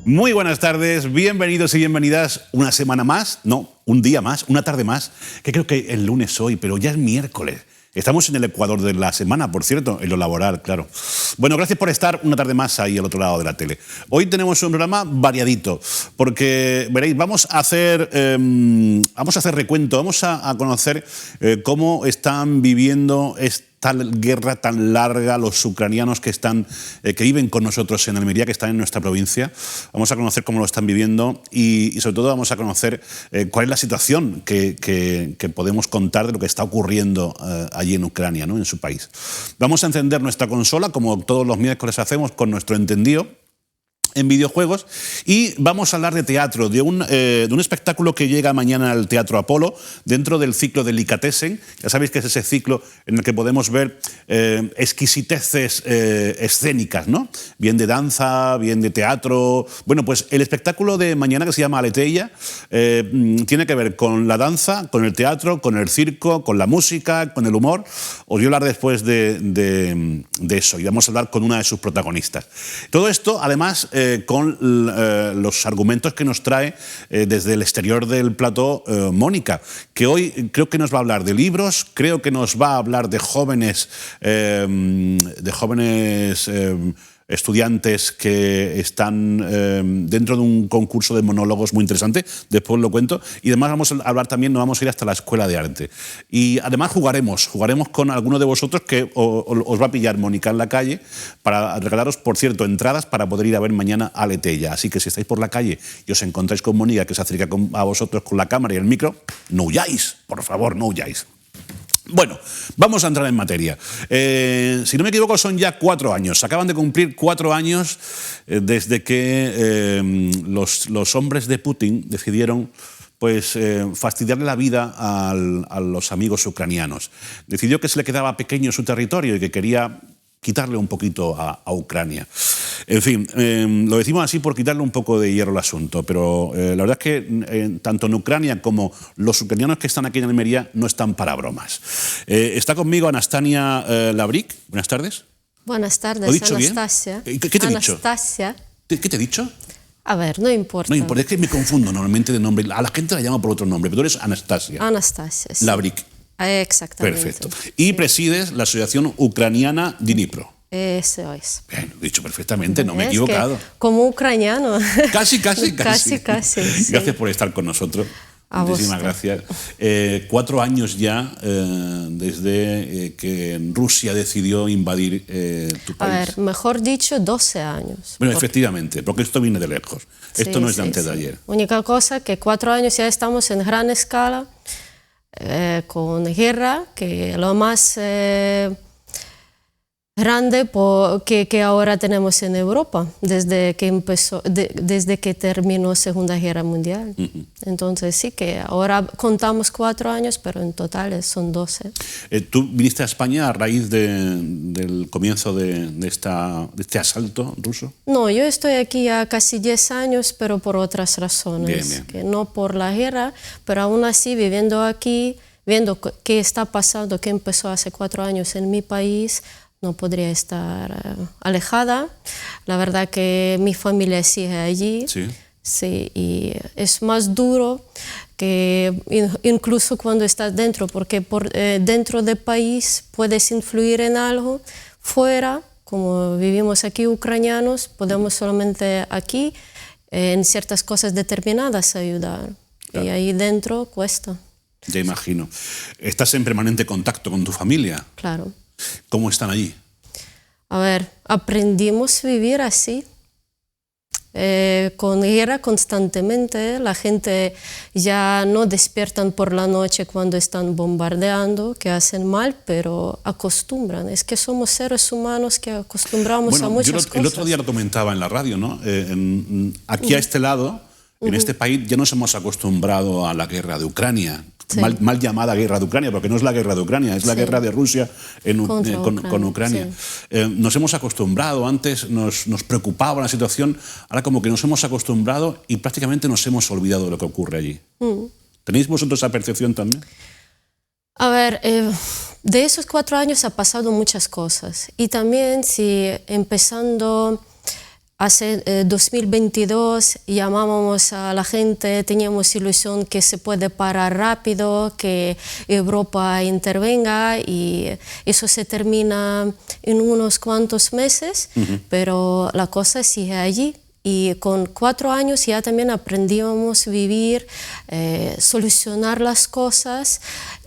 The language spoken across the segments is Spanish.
Muy buenas tardes, bienvenidos y bienvenidas una semana más, no, un día más, una tarde más, que creo que el lunes hoy, pero ya es miércoles. Estamos en el Ecuador de la semana, por cierto, en lo laboral, claro. Bueno, gracias por estar una tarde más ahí al otro lado de la tele. Hoy tenemos un programa variadito, porque, veréis, vamos a hacer recuento, vamos a conocer cómo están viviendo esta guerra tan larga los ucranianos que viven con nosotros en Almería, que están en nuestra provincia. Vamos a conocer cómo lo están viviendo y sobre todo vamos a conocer cuál es la situación que podemos contar de lo que está ocurriendo allí en Ucrania, ¿no? En su país. Vamos a encender nuestra consola, como todos los miércoles hacemos, con nuestro entendido en videojuegos, y vamos a hablar de teatro, de un espectáculo que llega mañana al Teatro Apolo, dentro del ciclo Delicatessen. Ya sabéis que es ese ciclo en el que podemos ver exquisiteces escénicas, ¿no? Bien de danza, bien de teatro. Bueno, pues el espectáculo de mañana, que se llama Aleteia, tiene que ver con la danza, con el teatro, con el circo, con la música, con el humor. Os voy a hablar después de eso, y vamos a hablar con una de sus protagonistas. Todo esto, además, con los argumentos que nos trae desde el exterior del plató Mónica, que hoy creo que nos va a hablar de libros, creo que nos va a hablar de jóvenes estudiantes que están dentro de un concurso de monólogos muy interesante, después lo cuento, y además vamos a hablar también, nos vamos a ir hasta la Escuela de Arte. Y además jugaremos con alguno de vosotros que os va a pillar Mónica en la calle para regalaros, por cierto, entradas para poder ir a ver mañana a Aleteia. Así que si estáis por la calle y os encontráis con Mónica, que se acerca a vosotros con la cámara y el micro, no huyáis, por favor, no huyáis. Bueno, vamos a entrar en materia. Si no me equivoco, son ya 4 años. Se acaban de cumplir 4 años desde que los hombres de Putin decidieron fastidiarle la vida a los amigos ucranianos. Decidió que se le quedaba pequeño su territorio y que quería quitarle un poquito a Ucrania. En fin, lo decimos así por quitarle un poco de hierro al asunto, pero la verdad es que tanto en Ucrania como los ucranianos que están aquí en Almería no están para bromas. Está conmigo Anastasia Lavrik. Buenas tardes. Buenas tardes, ¿Lo he dicho Anastasia. Bien? ¿Qué te he dicho? Anastasia. ¿Qué te he dicho? A ver, no importa. No importa, es que me confundo normalmente de nombre. A la gente la llamo por otro nombre, pero tú eres Anastasia. Anastasia, sí. Lavrik. Exactamente. Perfecto. Y presides la Asociación Ucraniana Dnipro. Eso es. Bien, lo he dicho perfectamente, no me he equivocado. Como ucraniano. Casi. Casi, sí. Gracias por estar con nosotros. Muchísimas gracias. 4 años ya desde que Rusia decidió invadir tu país. A ver, mejor dicho, 12 años. Bueno, efectivamente, porque esto viene de lejos. Esto no es de antes de ayer. Única cosa que 4 años ya estamos en gran escala, con guerra, que lo más grande que ahora tenemos en Europa, desde que terminó Segunda Guerra Mundial. Entonces sí que ahora contamos 4 años, pero en total son 12. ¿Tú viniste a España a raíz del comienzo de este asalto ruso? No, yo estoy aquí ya casi 10 años, pero por otras razones. Bien. Que no por la guerra, pero aún así viviendo aquí, viendo qué está pasando, qué empezó hace 4 años en mi país, no podría estar alejada. La verdad que mi familia sigue allí. Sí, y es más duro que incluso cuando estás dentro, porque dentro del país puedes influir en algo. Fuera, como vivimos aquí ucranianos, podemos solamente aquí en ciertas cosas determinadas ayudar. Claro. Y ahí dentro cuesta. Ya imagino. ¿Estás en permanente contacto con tu familia? Claro. ¿Cómo están allí? A ver, aprendimos a vivir así. con guerra constantemente. La gente ya no despiertan por la noche cuando están bombardeando, que hacen mal, pero acostumbran. Es que somos seres humanos que acostumbramos a muchas cosas. El otro día lo comentaba en la radio, ¿no? Aquí a este lado, en este país, ya nos hemos acostumbrado a la guerra de Ucrania. Sí. Mal llamada guerra de Ucrania, porque no es la guerra de Ucrania, es la guerra de Rusia con Ucrania. Sí. Nos hemos acostumbrado, antes nos preocupaba la situación, ahora como que nos hemos acostumbrado y prácticamente nos hemos olvidado de lo que ocurre allí. ¿Tenéis vosotros esa percepción también? A ver, de esos 4 años ha pasado muchas cosas. Y también si empezando... Hace 2022 llamábamos a la gente, teníamos ilusión que se puede parar rápido, que Europa intervenga y eso se termina en unos cuantos meses, pero la cosa sigue allí. Y con 4 años ya también aprendíamos a vivir, solucionar las cosas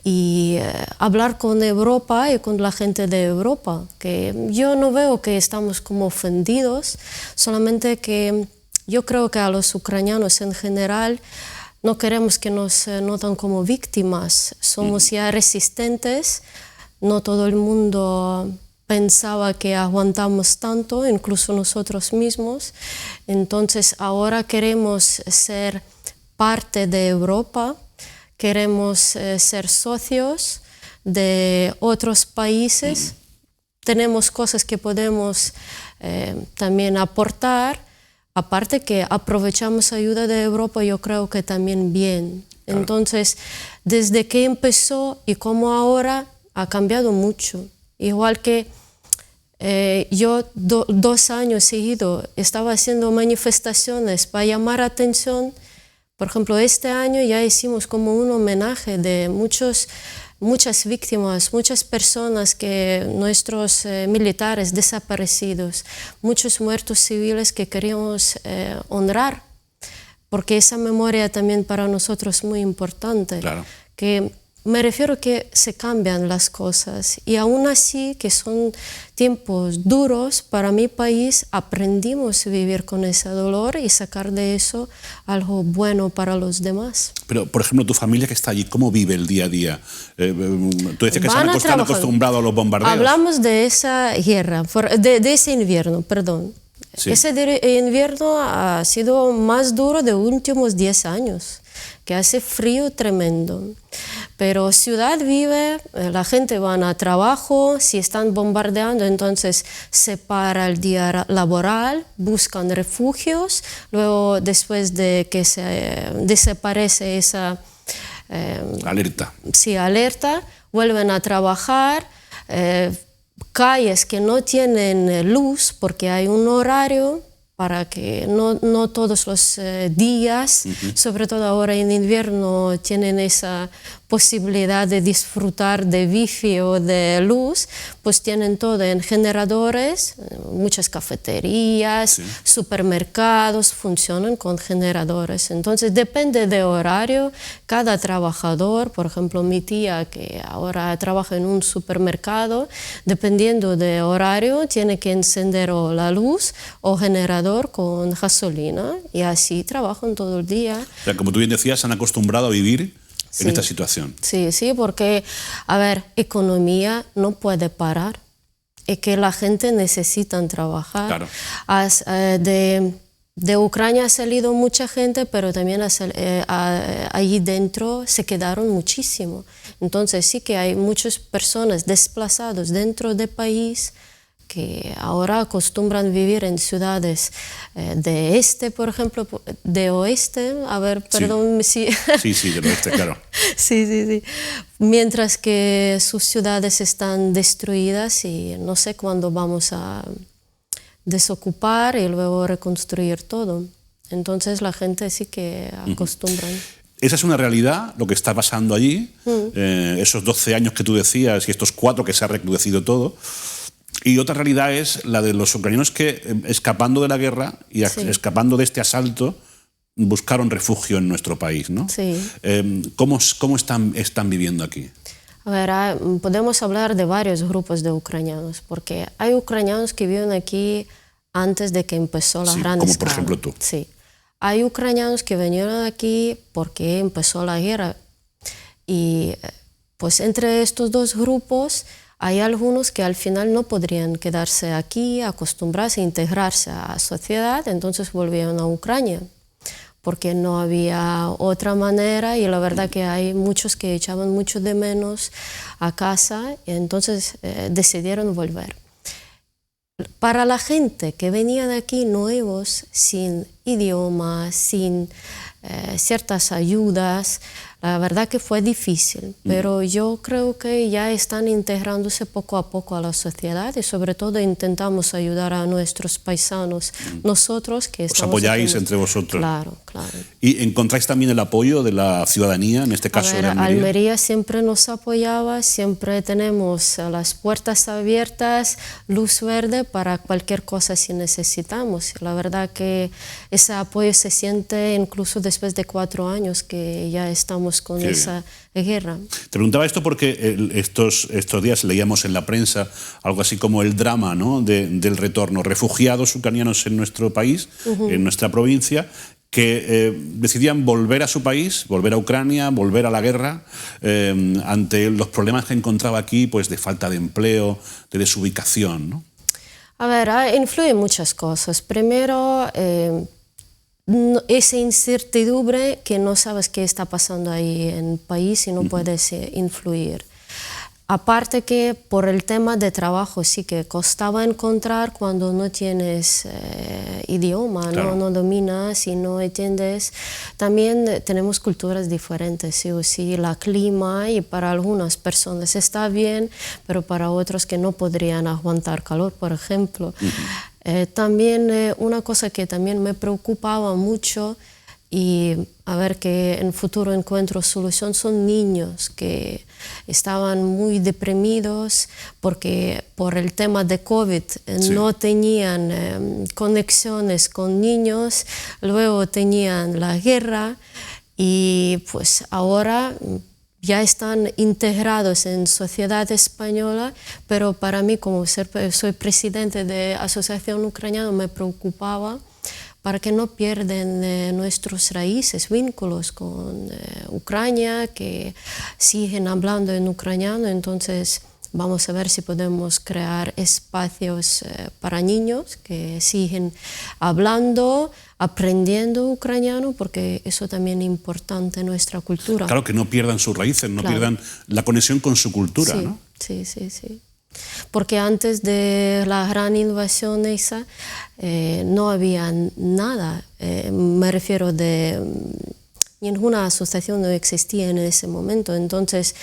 y hablar con Europa y con la gente de Europa, que yo no veo que estamos como ofendidos, solamente que yo creo que a los ucranianos en general no queremos que nos noten como víctimas, somos ya resistentes, no todo el mundo pensaba que aguantamos tanto, incluso nosotros mismos, entonces ahora queremos ser parte de Europa, queremos ser socios de otros países, tenemos cosas que podemos también aportar, aparte que aprovechamos ayuda de Europa, yo creo que también bien. Claro. Entonces, desde que empezó y como ahora, ha cambiado mucho. Igual que yo 2 años seguidos estaba haciendo manifestaciones para llamar atención. Por ejemplo, este año ya hicimos como un homenaje de muchas víctimas, muchas personas nuestros militares desaparecidos, muchos muertos civiles que queríamos honrar, porque esa memoria también para nosotros es muy importante. Claro. Que me refiero que se cambian las cosas y aún así que son tiempos duros para mi país, aprendimos a vivir con ese dolor y sacar de eso algo bueno para los demás. Pero, por ejemplo, tu familia que está allí, ¿cómo vive el día a día? Tú dices que están acostumbrados a los bombardeos. Hablamos de esa guerra, de ese invierno, perdón. Sí. Ese invierno ha sido más duro de los últimos 10 años, que hace frío tremendo. Pero ciudad vive, la gente va a trabajo, si están bombardeando, entonces se para el día laboral, buscan refugios, luego después de que se desaparece esa alerta. Sí, alerta, vuelven a trabajar. Calles que no tienen luz porque hay un horario para que no todos los días, sobre todo ahora en invierno, tienen esa posibilidad de disfrutar de wifi o de luz, pues tienen todo en generadores, muchas cafeterías, supermercados funcionan con generadores. Entonces depende de horario, cada trabajador, por ejemplo mi tía que ahora trabaja en un supermercado, dependiendo de horario tiene que encender o la luz o generador con gasolina y así trabajan todo el día. O sea, como tú bien decías, se han acostumbrado a vivir en esta situación. Sí, porque, a ver, economía no puede parar. Es que la gente necesita trabajar. Claro. De Ucrania ha salido mucha gente, pero también allí dentro se quedaron muchísimo. Entonces sí que hay muchas personas desplazadas dentro del país que ahora acostumbran vivir en ciudades de este, por ejemplo, de oeste, a ver, perdón, sí, del oeste, claro. Sí. Mientras que sus ciudades están destruidas y no sé cuándo vamos a desocupar y luego reconstruir todo. Entonces la gente sí que acostumbran. Esa es una realidad, lo que está pasando allí, esos 12 años que tú decías y estos 4 que se ha recrudecido todo. Y otra realidad es la de los ucranianos que, escapando de la guerra y escapando de este asalto, buscaron refugio en nuestro país, ¿no? Sí. ¿Cómo están viviendo aquí? A ver, podemos hablar de varios grupos de ucranianos, porque hay ucranianos que viven aquí antes de que empezó la gran como escala. por ejemplo tú. Sí. Hay ucranianos que vinieron aquí porque empezó la guerra. Y pues entre estos dos grupos hay algunos que al final no podrían quedarse aquí, acostumbrarse, integrarse a la sociedad, entonces volvieron a Ucrania, porque no había otra manera, y la verdad que hay muchos que echaban mucho de menos a casa, y entonces decidieron volver. Para la gente que venían aquí nuevos, sin idioma, sin ciertas ayudas, la verdad que fue difícil, pero yo creo que ya están integrándose poco a poco a la sociedad y sobre todo intentamos ayudar a nuestros paisanos, nosotros que Os estamos... apoyáis entre vosotros. Claro, claro. ¿Y encontráis también el apoyo de la ciudadanía, en este caso de Almería? Almería siempre nos apoyaba, siempre tenemos las puertas abiertas, luz verde para cualquier cosa si necesitamos. La verdad que ese apoyo se siente incluso después de 4 años que ya estamos con esa guerra. Te preguntaba esto porque estos días leíamos en la prensa algo así como el drama, ¿no?, del retorno. Refugiados ucranianos en nuestro país, en nuestra provincia, que decidían volver a su país, volver a Ucrania, volver a la guerra, ante los problemas que encontraba aquí, pues de falta de empleo, de desubicación, ¿no? A ver, influyen muchas cosas. Primero, esa incertidumbre que no sabes qué está pasando ahí en el país y no puedes influir. Aparte que por el tema de trabajo sí que costaba encontrar cuando no tienes idioma, claro, no dominas y no entiendes. También tenemos culturas diferentes, sí o sí, la clima, y para algunas personas está bien, pero para otros que no podrían aguantar calor, por ejemplo. También una cosa que también me preocupaba mucho, y a ver que en futuro encuentro solución, son niños que estaban muy deprimidos porque por el tema de COVID no tenían conexiones con niños, luego tenían la guerra y pues ahora ya están integrados en sociedad española, pero para mí, como soy presidente de Asociación Ucraniana, me preocupaba para que no pierdan nuestros raíces, vínculos con Ucrania, que siguen hablando en ucraniano. Entonces vamos a ver si podemos crear espacios para niños que siguen hablando, aprendiendo ucraniano, porque eso también es importante en nuestra cultura. Claro, que no pierdan sus raíces, no pierdan la conexión con su cultura, sí, ¿no? Sí, sí, sí. Porque antes de la gran invasión esa no había nada, me refiero de ninguna asociación no existía en ese momento, entonces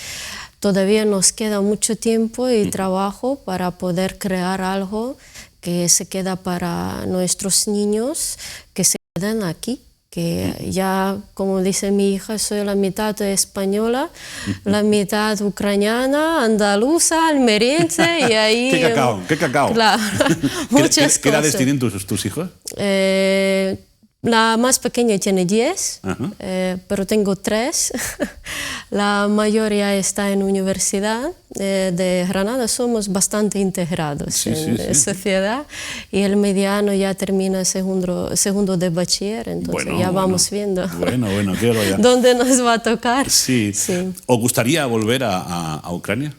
todavía nos queda mucho tiempo y trabajo para poder crear algo que se queda para nuestros niños que se quedan aquí. Que ya, como dice mi hija, soy la mitad española, la mitad ucraniana, andaluza, almeriense, y ahí... ¡Qué cacao! ¡Qué cacao! Claro, muchas cosas. ¿Qué edades tienen tus hijos? La más pequeña tiene 10, pero tengo 3. La mayor ya está en universidad de Granada. Somos bastante integrados en sociedad. Y el mediano ya termina segundo de bachiller, entonces ya vamos viendo qué barbaridad. dónde nos va a tocar. Sí. ¿Os gustaría volver a Ucrania?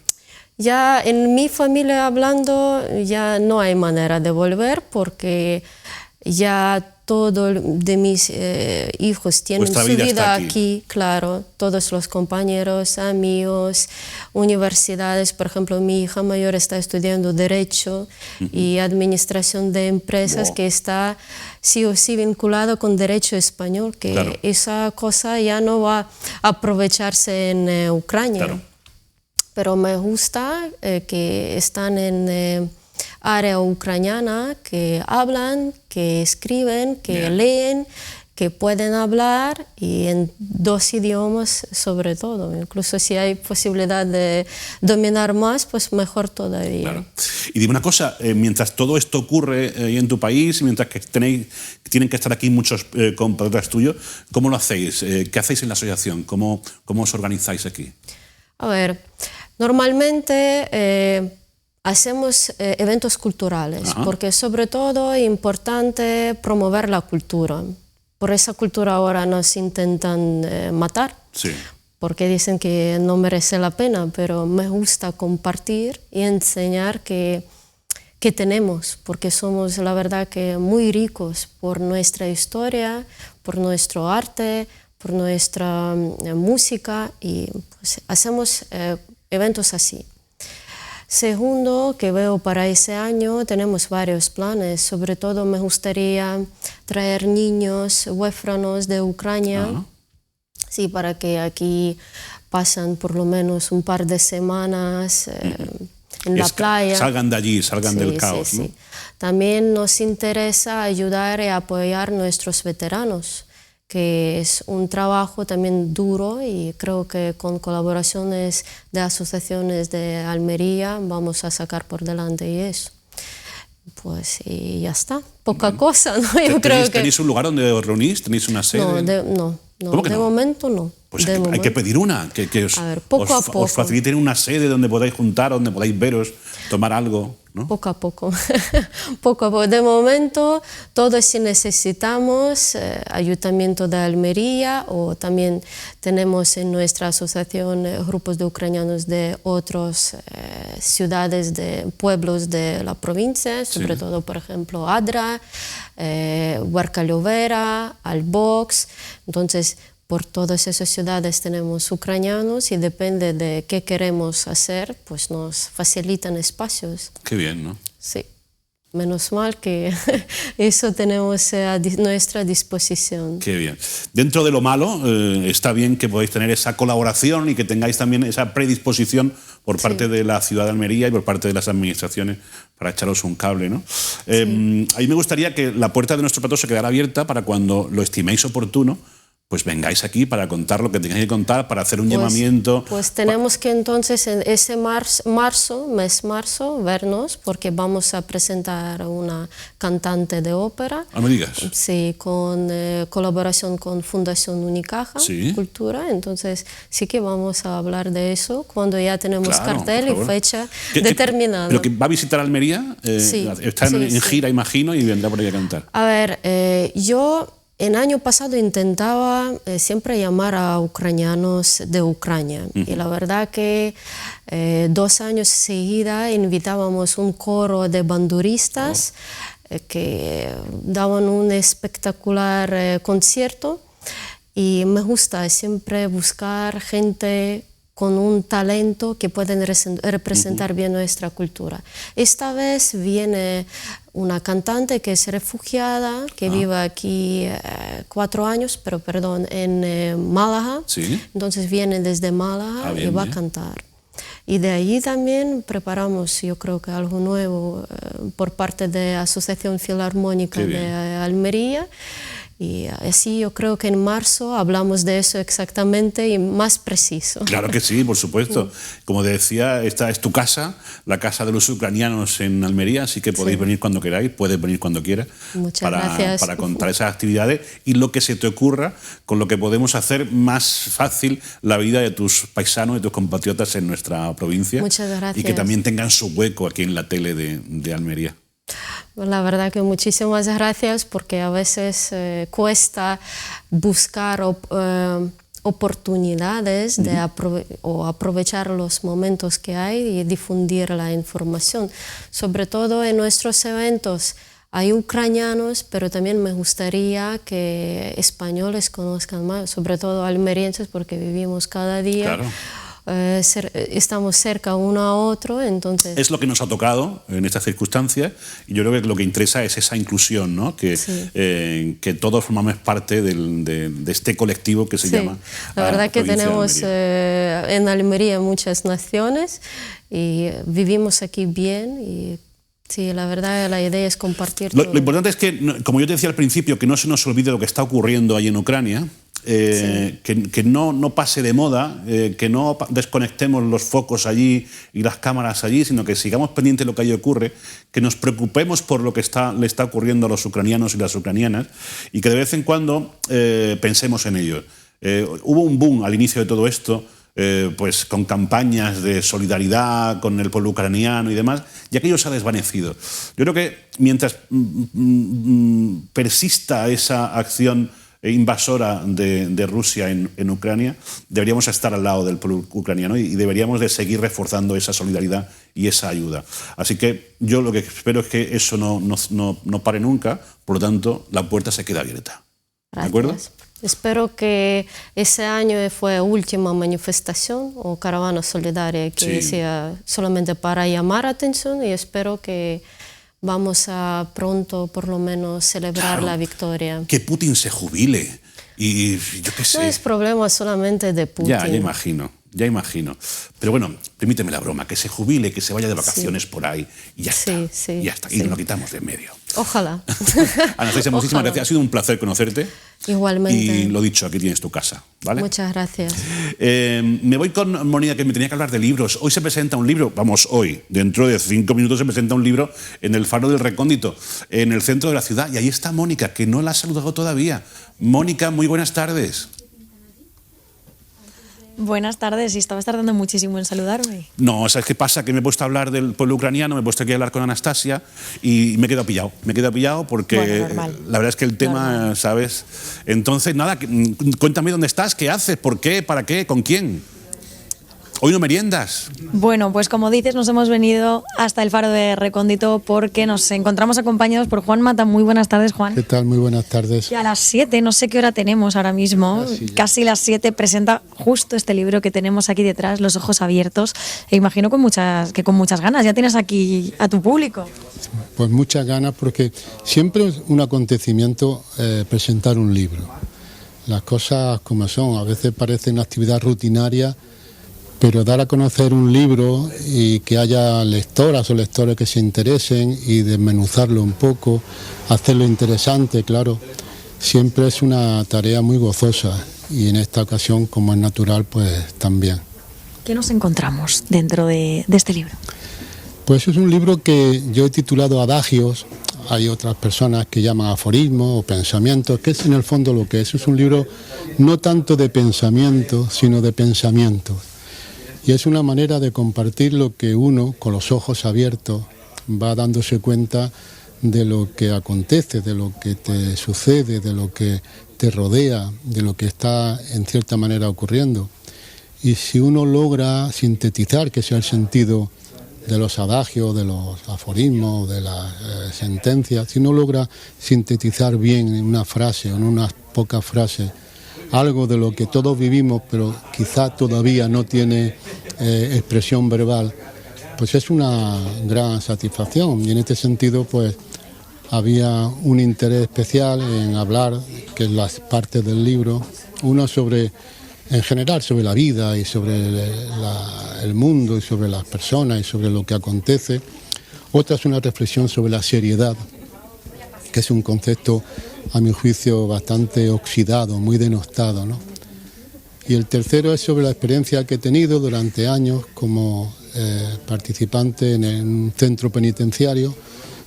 Ya en mi familia hablando, ya no hay manera de volver porque ya todos de mis hijos tienen su vida aquí, claro, todos los compañeros, amigos, universidades. Por ejemplo, mi hija mayor está estudiando Derecho y Administración de Empresas, que está sí o sí vinculado con Derecho Español, que esa cosa ya no va a aprovecharse en Ucrania. Claro. Pero me gusta que están en área ucraniana, que hablan, que escriben, que leen, que pueden hablar y en 2 idiomas sobre todo. Incluso si hay posibilidad de dominar más, pues mejor todavía. Claro. Y dime una cosa, mientras todo esto ocurre en tu país, mientras que tienen que estar aquí muchos compatriotas tuyos, ¿cómo lo hacéis? ¿Qué hacéis en la asociación? ¿Cómo os organizáis aquí? A ver, normalmente hacemos eventos culturales, Ajá. porque sobre todo es importante promover la cultura. Por esa cultura ahora nos intentan matar, Sí. porque dicen que no merece la pena, pero me gusta compartir y enseñar que tenemos, porque somos la verdad que muy ricos por nuestra historia, por nuestro arte, por nuestra música, y pues, hacemos eventos así. Segundo, que veo para ese año, tenemos varios planes. Sobre todo me gustaría traer niños huérfanos de Ucrania, Ajá. sí, para que aquí pasan por lo menos un par de semanas en la playa. Salgan de allí, salgan Sí, del sí, caos, sí. ¿no? También nos interesa ayudar y apoyar a nuestros veteranos, que es un trabajo también duro, y creo que con colaboraciones de asociaciones de Almería vamos a sacar por delante y eso. Pues y ya está, poca cosa, ¿no? Yo creo que... ¿Tenéis un lugar donde os reunís? ¿Tenéis una sede? No, ¿Cómo que de no? momento no. Pues de hay que momento. pedir una, que os, A ver, poco a poco. os faciliten una sede donde podáis juntar, donde podáis veros, tomar algo, ¿no? Poco a poco, poco a poco. De momento, todo si necesitamos, Ayuntamiento de Almería, o también tenemos en nuestra asociación grupos de ucranianos de otras ciudades, de pueblos de la provincia, sobre todo, por ejemplo, Adra, Huarca Llovera, Albox. Entonces, por todas esas ciudades tenemos ucranianos, y depende de qué queremos hacer, pues nos facilitan espacios. Qué bien, ¿no? Sí, menos mal que eso tenemos a nuestra disposición. Qué bien. Dentro de lo malo, está bien que podáis tener esa colaboración y que tengáis también esa predisposición por parte de la ciudad de Almería y por parte de las administraciones para echaros un cable, ¿no? A mí me gustaría que la puerta de nuestro plató se quedara abierta para cuando lo estiméis oportuno, pues vengáis aquí para contar lo que tengáis que contar, para hacer un llamamiento. Pues tenemos que entonces en ese mes marzo, vernos, porque vamos a presentar a una cantante de ópera. No me digas. Sí, con colaboración con Fundación Unicaja Sí. Cultura. Entonces sí que vamos a hablar de eso cuando ya tenemos Claro, cartel por y favor. fecha ¿Qué- determinada. ¿Pero que va a visitar Almería? Sí, Está en sí. gira, imagino, y vendrá por ahí a cantar. A ver, yo el año pasado intentaba siempre llamar a ucranianos de Ucrania, y la verdad que 2 años seguida invitábamos un coro de banduristas que daban un espectacular concierto, y me gusta siempre buscar gente con un talento que pueden representar bien nuestra cultura. Esta vez viene una cantante que es refugiada, que vive aquí 4 años, pero perdón, en Málaga. Sí. Entonces viene desde Málaga y bien, va bien. a cantar. Y de ahí también preparamos, yo creo que algo nuevo por parte de Asociación Filarmónica Qué de bien. Almería. Y así yo creo que en marzo hablamos de eso exactamente y más preciso. Claro que sí, por supuesto. Como te decía, esta es tu casa, la casa de los ucranianos en Almería, así que podéis venir cuando queráis, puedes venir cuando quieras. Muchas gracias. Para contar esas actividades y lo que se te ocurra, con lo que podemos hacer más fácil la vida de tus paisanos, de tus compatriotas en nuestra provincia. Muchas gracias. Y que también tengan su hueco aquí en la tele de Almería. La verdad que muchísimas gracias, porque a veces cuesta buscar oportunidades de aprovechar los momentos que hay y difundir la información. Sobre todo en nuestros eventos hay ucranianos, pero también me gustaría que españoles conozcan más, sobre todo almerienses, porque vivimos cada día. Claro. Estamos cerca uno a otro, entonces... Es lo que nos ha tocado en estas circunstancias, y yo creo que lo que interesa es esa inclusión, ¿no? Que todos formamos parte de este colectivo que se llama La verdad que Provincia de tenemos Almería. en Almería muchas naciones y vivimos aquí bien, y sí, la verdad la idea es compartir todo. Lo importante es que, como yo te decía al principio, que no se nos olvide lo que está ocurriendo allí en Ucrania, que no pase de moda, que no desconectemos los focos allí y las cámaras allí, sino que sigamos pendientes de lo que allí ocurre, que nos preocupemos por lo que le está ocurriendo a los ucranianos y las ucranianas, y que de vez en cuando pensemos en ello. Hubo un boom al inicio de todo esto, pues con campañas de solidaridad con el pueblo ucraniano y demás, y aquello se ha desvanecido. Yo creo que mientras persista esa acción invasora de Rusia en Ucrania, deberíamos estar al lado del pueblo ucraniano y deberíamos de seguir reforzando esa solidaridad y esa ayuda. Así que yo lo que espero es que eso no pare nunca, por lo tanto, la puerta se queda abierta. Gracias. ¿De acuerdo? Espero que ese año fue última manifestación o caravana solidaria que sea solamente para llamar atención, y espero que vamos a pronto por lo menos celebrar la victoria. Que Putin se jubile y yo qué sé. No es problema solamente de Putin. Ya imagino. Pero bueno, permíteme la broma, que se jubile, que se vaya de vacaciones por ahí y ya está. Ya está, y nos lo quitamos de en medio. Ojalá. Anastasia, muchísimas gracias. Ha sido un placer conocerte. Igualmente. Y lo dicho, aquí tienes tu casa, ¿vale? Muchas gracias. Me voy con Mónica, que me tenía que hablar de libros. Hoy se presenta un libro, dentro de 5 minutos se presenta un libro en el Faro del Recóndito, en el centro de la ciudad. Y ahí está Mónica, que no la ha saludado todavía. Mónica, muy buenas tardes. Buenas tardes, y estabas tardando muchísimo en saludarme. No, ¿sabes qué pasa? Que me he puesto a hablar del pueblo ucraniano, me he puesto aquí a hablar con Anastasia y me he quedado pillado. Me he quedado pillado porque la verdad es que el tema, ¿sabes? Entonces, nada, cuéntame dónde estás, qué haces, por qué, para qué, con quién. Hoy no meriendas. Bueno, pues como dices, nos hemos venido hasta el Faro de Recóndito porque nos encontramos acompañados por Juan Mata. Muy buenas tardes, Juan. ¿Qué tal? Muy buenas tardes. Y a las 7, no sé qué hora tenemos ahora mismo, casi las 7, presenta justo este libro que tenemos aquí detrás, Los ojos abiertos. E imagino con muchas ganas. Ya tienes aquí a tu público. Pues muchas ganas, porque siempre es un acontecimiento presentar un libro. Las cosas como son, a veces parece una actividad rutinaria, pero dar a conocer un libro y que haya lectoras o lectores que se interesen y desmenuzarlo un poco, hacerlo interesante, claro, siempre es una tarea muy gozosa, y en esta ocasión, como es natural, pues también. ¿Qué nos encontramos dentro de este libro? Pues es un libro que yo he titulado Adagios. Hay otras personas que llaman aforismos o pensamientos, que es en el fondo lo que es un libro no tanto de pensamiento, sino de pensamientos. Y es una manera de compartir lo que uno, con los ojos abiertos, va dándose cuenta de lo que acontece, de lo que te sucede, de lo que te rodea, de lo que está en cierta manera ocurriendo. Y si uno logra sintetizar, que sea el sentido de los adagios, de los aforismos, de las sentencias, si uno logra sintetizar bien en una frase o en unas pocas frases algo de lo que todos vivimos, pero quizá todavía no tiene expresión verbal, pues es una gran satisfacción. Y en este sentido, pues había un interés especial en hablar, que es las partes del libro, uno sobre, en general, sobre la vida y sobre el mundo y sobre las personas y sobre lo que acontece. Otra es una reflexión sobre la seriedad, que es un concepto, a mi juicio, bastante oxidado, muy denostado, ¿no? Y el tercero es sobre la experiencia que he tenido durante años como participante en un centro penitenciario,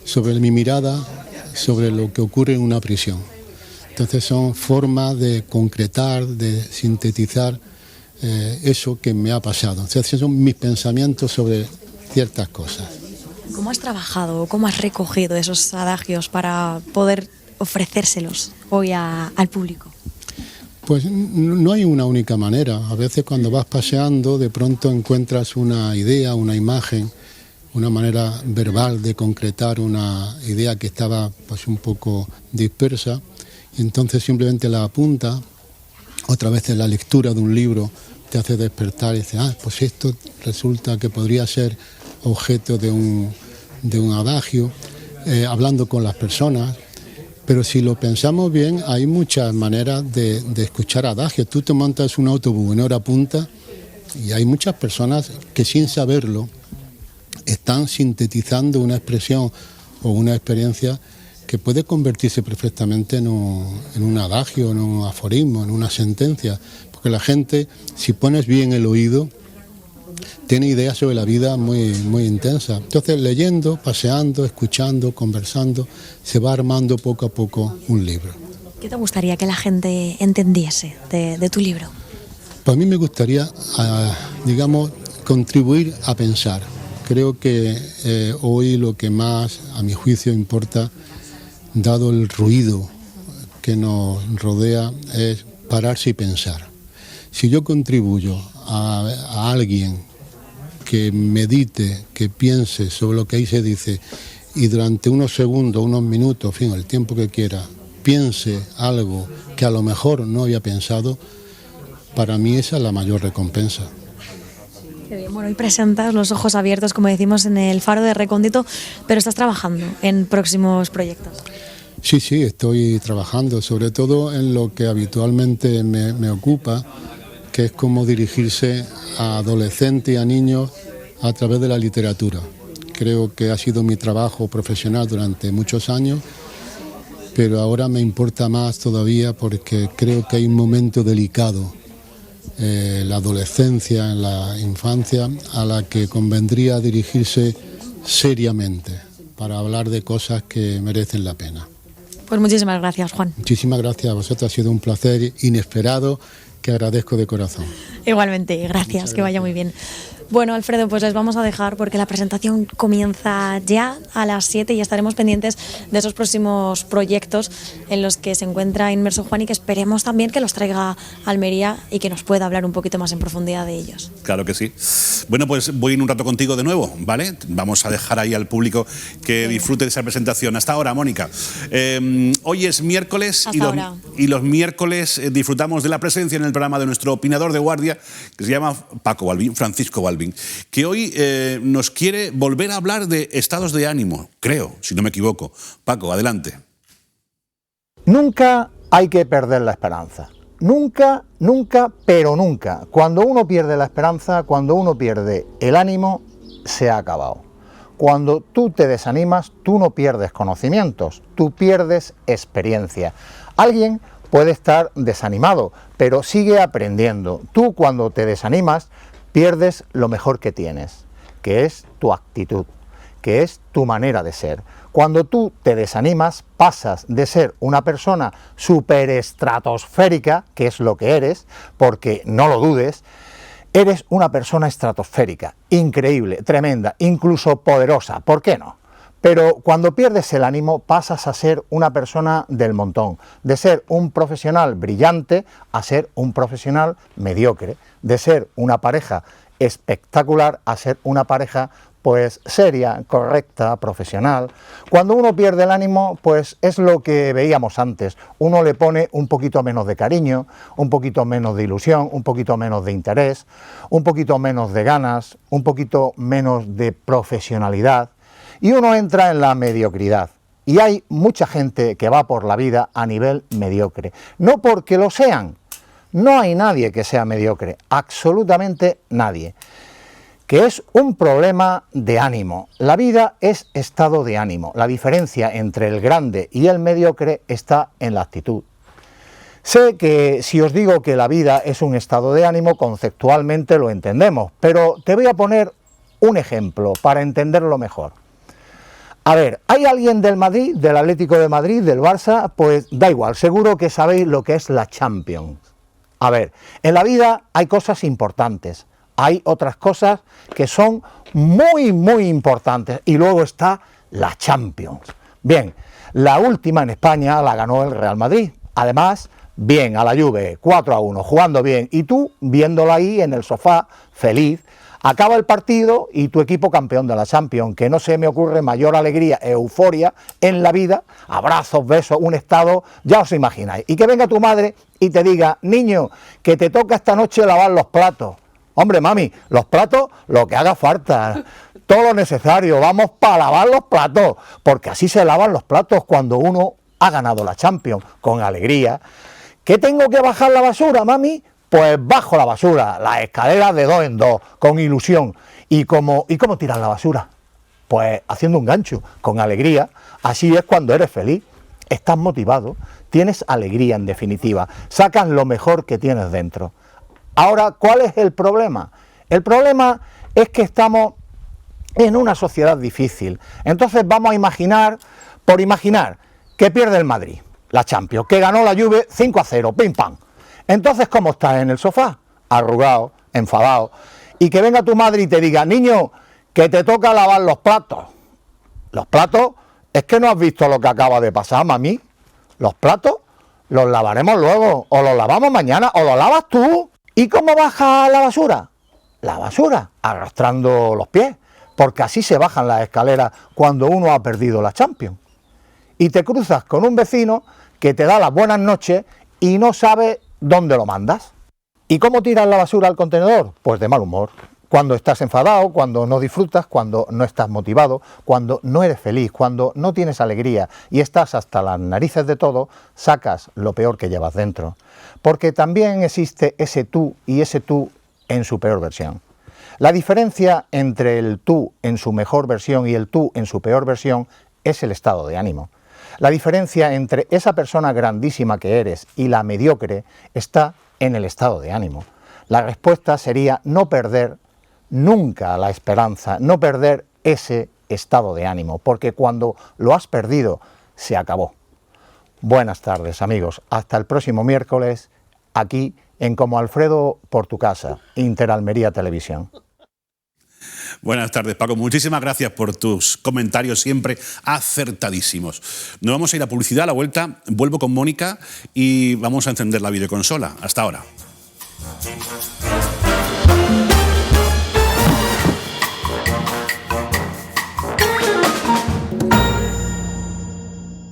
sobre mi mirada sobre lo que ocurre en una prisión. Entonces son formas de concretar, de sintetizar eso que me ha pasado. Entonces son mis pensamientos sobre ciertas cosas. ¿Cómo has trabajado, cómo has recogido esos adagios para poder ofrecérselos hoy al público? Pues no hay una única manera. A veces cuando vas paseando de pronto encuentras una idea, una imagen, una manera verbal de concretar una idea que estaba pues un poco dispersa, y entonces simplemente la apunta. Otra vez en la lectura de un libro te hace despertar y dices, pues esto resulta que podría ser objeto de un adagio, hablando con las personas. Pero si lo pensamos bien, hay muchas maneras de escuchar adagios. Tú te montas un autobús en hora punta y hay muchas personas que sin saberlo están sintetizando una expresión o una experiencia que puede convertirse perfectamente en un adagio, en un aforismo, en una sentencia. Porque la gente, si pones bien el oído, tiene ideas sobre la vida muy, muy intensas. Entonces, leyendo, paseando, escuchando, conversando, se va armando poco a poco un libro. ¿Qué te gustaría que la gente entendiese de tu libro? Pues a mí me gustaría, digamos, contribuir a pensar. Creo que hoy lo que más, a mi juicio, importa, dado el ruido que nos rodea, es pararse y pensar. Si yo contribuyo a alguien que medite, que piense sobre lo que ahí se dice y durante unos segundos, unos minutos, en fin, el tiempo que quiera, piense algo que a lo mejor no había pensado, para mí esa es la mayor recompensa. Qué bien. Bueno, y presentas Los ojos abiertos, como decimos, en el Faro de Recóndito, pero estás trabajando en próximos proyectos. Sí, estoy trabajando, sobre todo en lo que habitualmente me ocupa, que es cómo dirigirse a adolescentes y a niños a través de la literatura. Creo que ha sido mi trabajo profesional durante muchos años, pero ahora me importa más todavía porque creo que hay un momento delicado, la adolescencia, en la infancia, a la que convendría dirigirse seriamente para hablar de cosas que merecen la pena. Pues muchísimas gracias, Juan. Muchísimas gracias a vosotros, ha sido un placer inesperado que agradezco de corazón. Igualmente, gracias, que vaya muy bien. Bueno, Alfredo, pues les vamos a dejar porque la presentación comienza ya a las 7 y estaremos pendientes de esos próximos proyectos en los que se encuentra inmerso Juan y que esperemos también que los traiga a Almería y que nos pueda hablar un poquito más en profundidad de ellos. Claro que sí. Bueno, pues voy en un rato contigo de nuevo, ¿vale? Vamos a dejar ahí al público que disfrute de esa presentación. Hasta ahora, Mónica. Hoy es miércoles y los miércoles disfrutamos de la presencia en el programa de nuestro opinador de guardia, que se llama Paco Balbín, Francisco Balbín, que hoy nos quiere volver a hablar de estados de ánimo, creo, si no me equivoco. Paco, adelante. Nunca hay que perder la esperanza. Nunca, nunca, pero nunca. Cuando uno pierde la esperanza, cuando uno pierde el ánimo, se ha acabado. Cuando tú te desanimas, tú no pierdes conocimientos, tú pierdes experiencia. Alguien puede estar desanimado, pero sigue aprendiendo. Tú, cuando te desanimas, pierdes lo mejor que tienes, que es tu actitud, que es tu manera de ser. Cuando tú te desanimas, pasas de ser una persona superestratosférica, que es lo que eres, porque no lo dudes, eres una persona estratosférica, increíble, tremenda, incluso poderosa, ¿por qué no? Pero cuando pierdes el ánimo pasas a ser una persona del montón, de ser un profesional brillante a ser un profesional mediocre, de ser una pareja espectacular a ser una pareja pues seria, correcta, profesional. Cuando uno pierde el ánimo, pues es lo que veíamos antes, uno le pone un poquito menos de cariño, un poquito menos de ilusión, un poquito menos de interés, un poquito menos de ganas, un poquito menos de profesionalidad, y uno entra en la mediocridad. Y hay mucha gente que va por la vida a nivel mediocre, no porque lo sean, no hay nadie que sea mediocre, absolutamente nadie, que es un problema de ánimo. La vida es estado de ánimo, la diferencia entre el grande y el mediocre está en la actitud. Sé que si os digo que la vida es un estado de ánimo, conceptualmente lo entendemos, pero te voy a poner un ejemplo para entenderlo mejor. A ver, ¿hay alguien del Madrid, del Atlético de Madrid, del Barça? Pues da igual, seguro que sabéis lo que es la Champions. A ver, en la vida hay cosas importantes, hay otras cosas que son muy, muy importantes, y luego está la Champions. Bien, la última en España la ganó el Real Madrid, además, bien, a la Juve, 4-1, jugando bien, y tú viéndola ahí en el sofá, feliz. Acaba el partido y tu equipo campeón de la Champions, que no se me ocurre mayor alegría e euforia en la vida, abrazos, besos, un estado, ya os imagináis. Y que venga tu madre y te diga, niño, que te toca esta noche lavar los platos. Hombre, mami, los platos, lo que haga falta, todo lo necesario, vamos para lavar los platos, porque así se lavan los platos cuando uno ha ganado la Champions, con alegría. ¿Qué tengo que bajar la basura, mami? Pues bajo la basura, las escaleras de 2 en 2, con ilusión. ¿Y cómo tiras la basura? Pues haciendo un gancho, con alegría. Así es cuando eres feliz, estás motivado, tienes alegría en definitiva, sacas lo mejor que tienes dentro. Ahora, ¿cuál es el problema? El problema es que estamos en una sociedad difícil. Entonces vamos a imaginar, por imaginar, que pierde el Madrid, la Champions, que ganó la Juve 5-0, pim pam. Entonces, ¿cómo estás en el sofá? arrugado, enfadado, y que venga tu madre y te diga, niño, que te toca lavar los platos. Los platos, es que no has visto lo que acaba de pasar, mami. Los platos los lavaremos luego, o los lavamos mañana, o los lavas tú. ¿Y cómo baja la basura? La basura, arrastrando los pies, porque así se bajan las escaleras cuando uno ha perdido la Champions. Y te cruzas con un vecino que te da las buenas noches y no sabe dónde lo mandas. ¿Y cómo tiras la basura al contenedor? Pues de mal humor. Cuando estás enfadado, cuando no disfrutas, cuando no estás motivado, cuando no eres feliz, cuando no tienes alegría y estás hasta las narices de todo, sacas lo peor que llevas dentro. Porque también existe ese tú y ese tú en su peor versión. La diferencia entre el tú en su mejor versión y el tú en su peor versión es el estado de ánimo. La diferencia entre esa persona grandísima que eres y la mediocre está en el estado de ánimo. La respuesta sería no perder nunca la esperanza, no perder ese estado de ánimo, porque cuando lo has perdido, se acabó. Buenas tardes, amigos. Hasta el próximo miércoles, aquí en Como Alfredo por tu casa, Interalmería Televisión. Buenas tardes, Paco. Muchísimas gracias por tus comentarios siempre acertadísimos. Nos vamos a ir a publicidad, a la vuelta vuelvo con Mónica y vamos a encender la videoconsola. Hasta ahora.